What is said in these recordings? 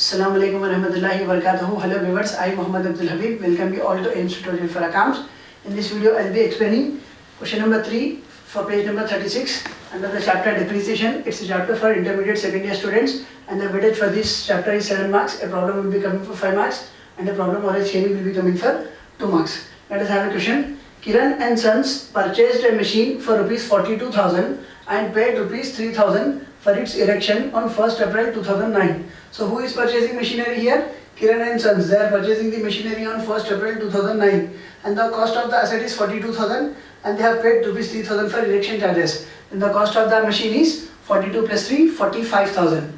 Assalamu alaikum wa rahmatullahi wa barakatuhu. Hello viewers, I am Muhammad Abdul Habib. Welcome you all to AIMS tutorial for accounts. In this video, I will be explaining question number 3 for page number 36 under the chapter depreciation. It's a chapter for intermediate second year students, and the weightage for this chapter is 7 marks. A problem will be coming for 5 marks, and a problem or a theory will be coming for 2 marks. Let us have a question. Kiran and Sons purchased a machine for rupees 42,000 and paid rupees 3,000 for its erection on 1st April 2009. So who is purchasing machinery here? Kiran and Sons. They are purchasing the machinery on 1st April 2009, and the cost of the asset is 42,000 and they have paid rupees 3,000 for erection charges. And the cost of the machine is 42 plus 3, 45,000.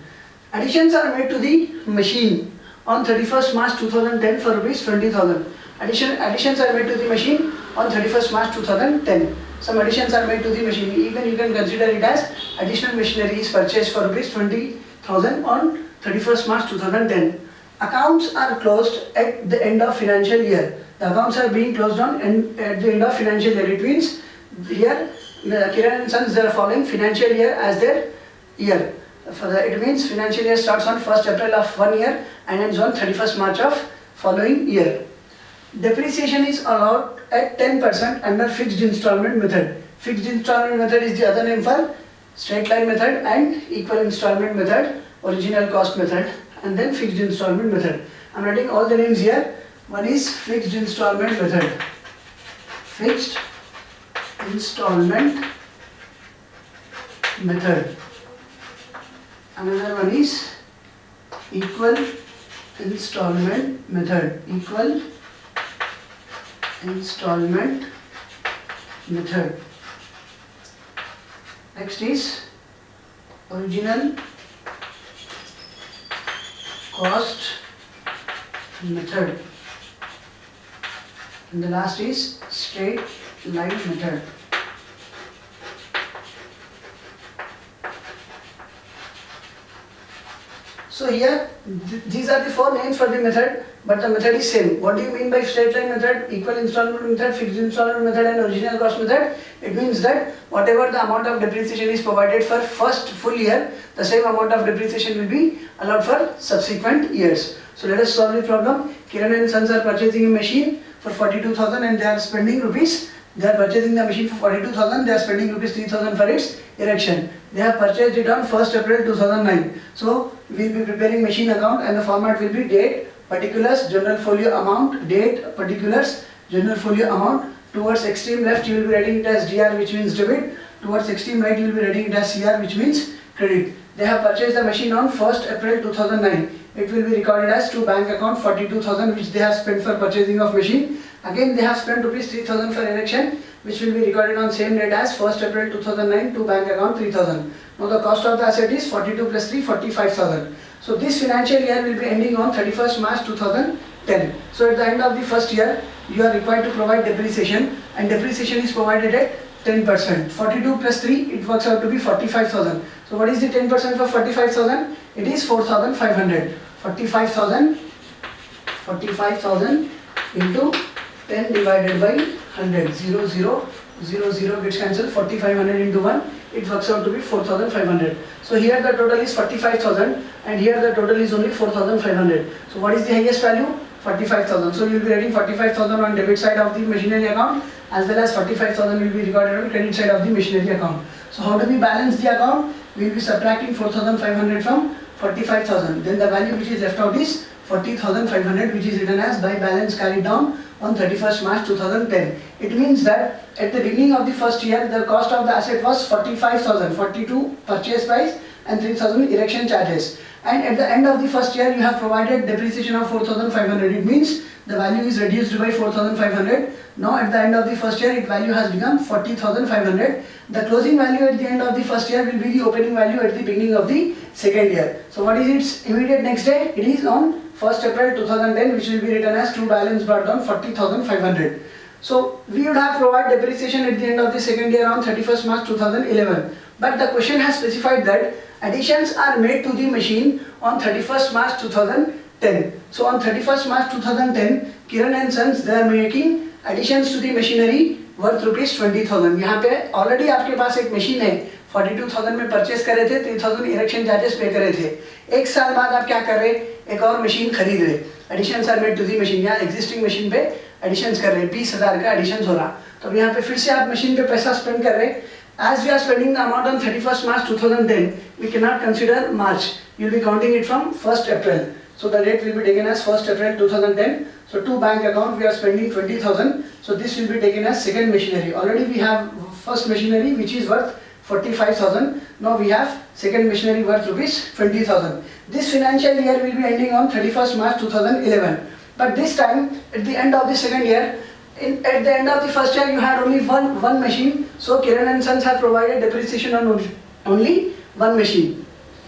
Additions are made to the machine on 31st March 2010 for rupees 20,000. Additions are made to the machine on 31st March 2010. Some additions are made to the machine. Even you can consider it as additional machinery is purchased for rupees 20,000 on 31st March 2010. Accounts are closed at the end of financial year. The accounts are being closed at the end of financial year. It means here Kiran and Sons, they are following financial year as their year. It means financial year starts on 1st April of one year and ends on 31st March of following year. Depreciation is allowed at 10% under fixed installment method. Fixed installment method is the other name for straight line method and equal installment method, original cost method, and then fixed installment method. I am writing all the names here. One is fixed installment method. Fixed installment method. Another one is equal installment method. Equal installment method. Next is original cost method, and the last is straight line method. So here these are the 4 names for the method, but the method is same. What do you mean by straight line method, equal installment method, fixed installment method and original cost method? It means that whatever the amount of depreciation is provided for first full year, the same amount of depreciation will be allowed for subsequent years. So let us solve the problem. Kiran and Sons are purchasing a machine for 42,000 and they are spending rupees. They are purchasing the machine for 42,000. They are spending rupees 3,000 for its erection. They have purchased it on 1st April 2009. So we will be preparing machine account, and the format will be date, particulars, general folio amount, date, particulars, general folio amount. Towards extreme left you will be writing it as DR, which means debit. Towards extreme right you will be writing it as CR, which means credit. They have purchased the machine on 1st April 2009. It will be recorded as to bank account 42,000 which they have spent for purchasing of machine. Again they have spent rupees 3,000 for erection, which will be recorded on same date as 1st April 2009 to bank account 3,000. Now the cost of the asset is 42 plus 3, 45,000. So this financial year will be ending on 31st March 2010. So at the end of the first year you are required to provide depreciation, and depreciation is provided at 10%. 42 plus 3, it works out to be 45,000. So what is the 10% for 45,000? It is 4,500. 45,000 into 10 divided by 100. 0, 0, 0, 0 gets cancelled. 4,500 into 1, it works out to be 4,500. So here the total is 45,000 and here the total is only 4,500. So what is the highest value? 45,000. So you will be writing 45,000 on debit side of the machinery account, as well as 45,000 will be recorded on credit side of the machinery account. So how do we balance the account? We will be subtracting 4,500 from 45,000. Then the value which is left out is 40,500, which is written as by balance carried down on 31st March 2010. It means that at the beginning of the first year, the cost of the asset was 45,000, 42 purchase price and 3,000 erection charges. And at the end of the first year, you have provided depreciation of 4,500. It means the value is reduced by 4,500. Now at the end of the first year, its value has become 40,500. The closing value at the end of the first year will be the opening value at the beginning of the second year. So what is its immediate next day? It is on 1st April 2010, which will be written as to balance brought down 40,500. So we would have provided depreciation at the end of the second year on 31st March 2011. But the question has specified that additions are made to the machine on 31st March 2010. So on 31st March 2010, Kiran and Sons, they are making additions to the machinery worth rupees 20,000. यहाँ पे already आपके पास एक machine है 42,000 में purchase करे थे, 3,000 erection charges पे करे थे। एक साल बाद आप क्या कर रहे, एक और मशीन खरीद रहे, additions are made to the machine, या एग्जिस्टिंग मशीन पे एडिशंस कर रहे, 20,000 का एडिशन हो रहा, तो यहाँ पे फिर से आप मशीन पे पैसा स्पेंड कर रहे। As we are spending the amount on 31st March 2010, we cannot consider March. You will be counting it from 1st April. So the date will be taken as 1st April 2010. So to bank account we are spending 20,000. So this will be taken as second machinery. Already we have first machinery which is worth 45,000. Now we have second machinery worth rupees 20,000. This financial year will be ending on 31st March 2011. But this time at the end of the second year, at the end of the first year you had only one machine, so Kiran and Sons have provided depreciation on only one machine.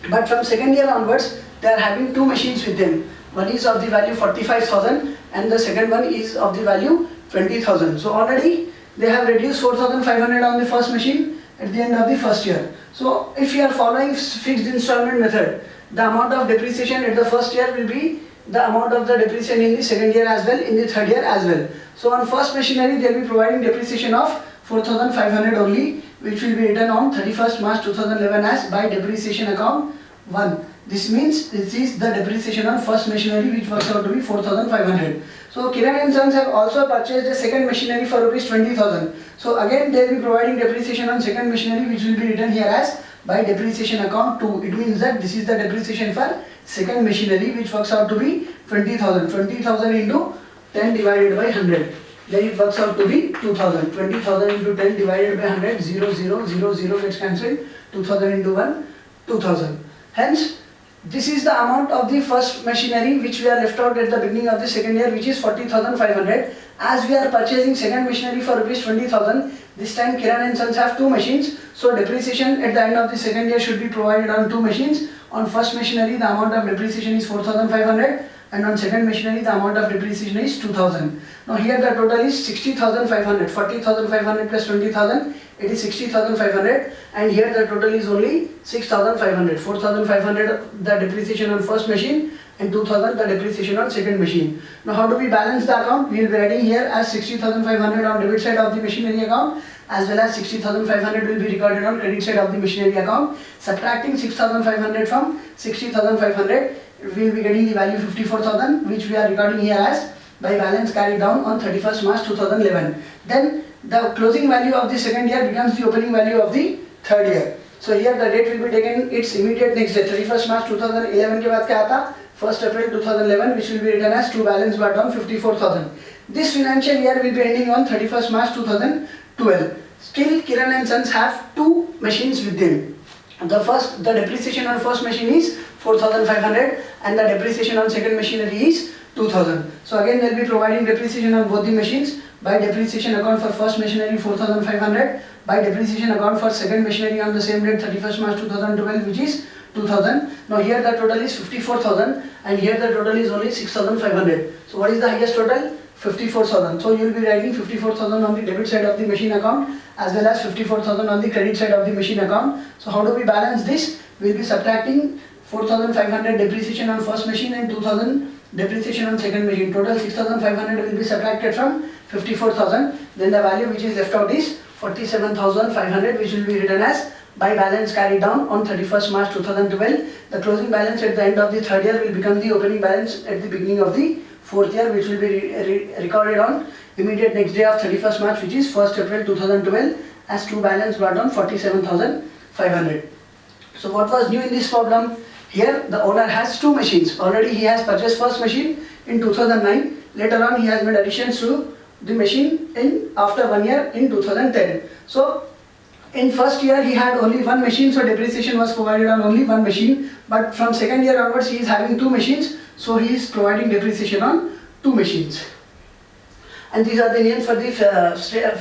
But from second year onwards they are having two machines with them. One is of the value 45,000 and the second one is of the value 20,000. So already they have reduced 4,500 on the first machine at the end of the first year. So if you are following fixed installment method, the amount of depreciation at the first year will be the amount of the depreciation in the second year as well, in the third year as well. So on first machinery they will be providing depreciation of 4,500 only, which will be written on 31st March 2011 as by depreciation account 1. This means this is the depreciation on first machinery, which works out to be 4,500. So Kiran and Sons have also purchased a second machinery for rupees 20,000. So again they will be providing depreciation on second machinery, which will be written here as by depreciation account 2. It means that this is the depreciation for second machinery, which works out to be 20,000. 20,000 into 10 divided by 100. Then it works out to be 2,000. 20,000 into 10 divided by 100, 0, 0, 0, 0 gets cancelled. 2,000 into 1, 2,000. Hence, this is the amount of the first machinery which we are left out at the beginning of the second year, which is 40,500. As we are purchasing second machinery for rupees 20,000, this time Kiran and Sons have two machines. So depreciation at the end of the second year should be provided on two machines. On first machinery the amount of depreciation is 4,500 and on second machinery the amount of depreciation is 2,000. Now here the total is 60,500. 40,500 plus 20,000, it is 60,500, and here the total is only 6,500. 4,500 the depreciation on first machine and 2,000 the depreciation on second machine. Now how do we balance the account? We will be writing here as 60,500 on debit side of the machinery account, as well as 60,500 will be recorded on credit side of the machinery account. Subtracting 6,500 from 60,500, we will be getting the value 54,000, which we are recording here as by balance carried down on 31st March 2011. Then the closing value of the second year becomes the opening value of the third year. So here the date will be taken its immediate next day. 31st March 2011 के बाद क्या आता? 1st April 2011, which will be written as to balance brought down 54,000. This financial year will be ending on 31st March 2012. Still Kiran and Sons have two machines with them. The depreciation on first machine is 4,500 and the depreciation on second machinery is 2,000. So again they will be providing depreciation on both the machines. By depreciation account for first machinery 4,500, by depreciation account for second machinery on the same date 31st March 2012, which is 2,000. Now here the total is 54,000 and here the total is only 6,500. So what is the highest total? 54,000. So you will be writing 54,000 on the debit side of the machine account as well as 54,000 on the credit side of the machine account. So how do we balance this? We will be subtracting 4,500 depreciation on first machine and 2,000 depreciation on second machine. Total 6,500 will be subtracted from 54,000. Then the value which is left out is 47,500, which will be written as by balance carried down on 31st March 2012. The closing balance at the end of the third year will become the opening balance at the beginning of the fourth year, which will be recorded on immediate next day of 31st March, which is 1st April 2012, as to balance brought down 47,500. So what was new in this problem? Here the owner has two machines. Already he has purchased first machine in 2009. Later on he has made additions to the machine in after 1 year in 2010. So in first year he had only one machine, so depreciation was provided on only one machine. But from second year onwards he is having two machines, so he is providing depreciation on two machines. And these are the names for the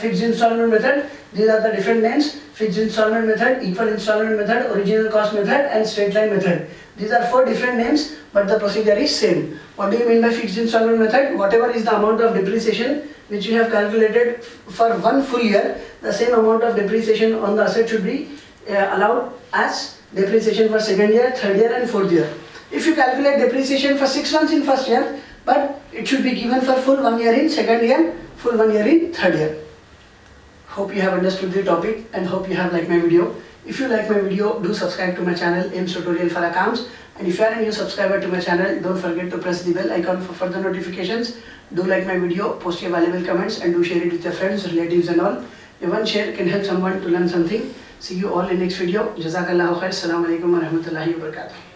fixed installment method. These are the different names: fixed installment method, equal installment method, original cost method, and straight line method. These are four different names, but the procedure is same. What do you mean by fixed installment method? Whatever is the amount of depreciation which you have calculated for one full year, the same amount of depreciation on the asset should be allowed as depreciation for second year, third year, and fourth year. If you calculate depreciation for 6 months in first year, but it should be given for full 1 year in second year, full 1 year in third year. Hope you have understood the topic and hope you have liked my video. If you like my video, do subscribe to my channel AIMS Tutorial for Accounts. And if you are a new subscriber to my channel, don't forget to press the bell icon for further notifications. Do like my video, post your valuable comments, and do share it with your friends, relatives and all. Your one share can help someone to learn something. See you all in next video. Jazakallahu khair. Assalamu alaikum wa rahmatullahi wa barakatuh.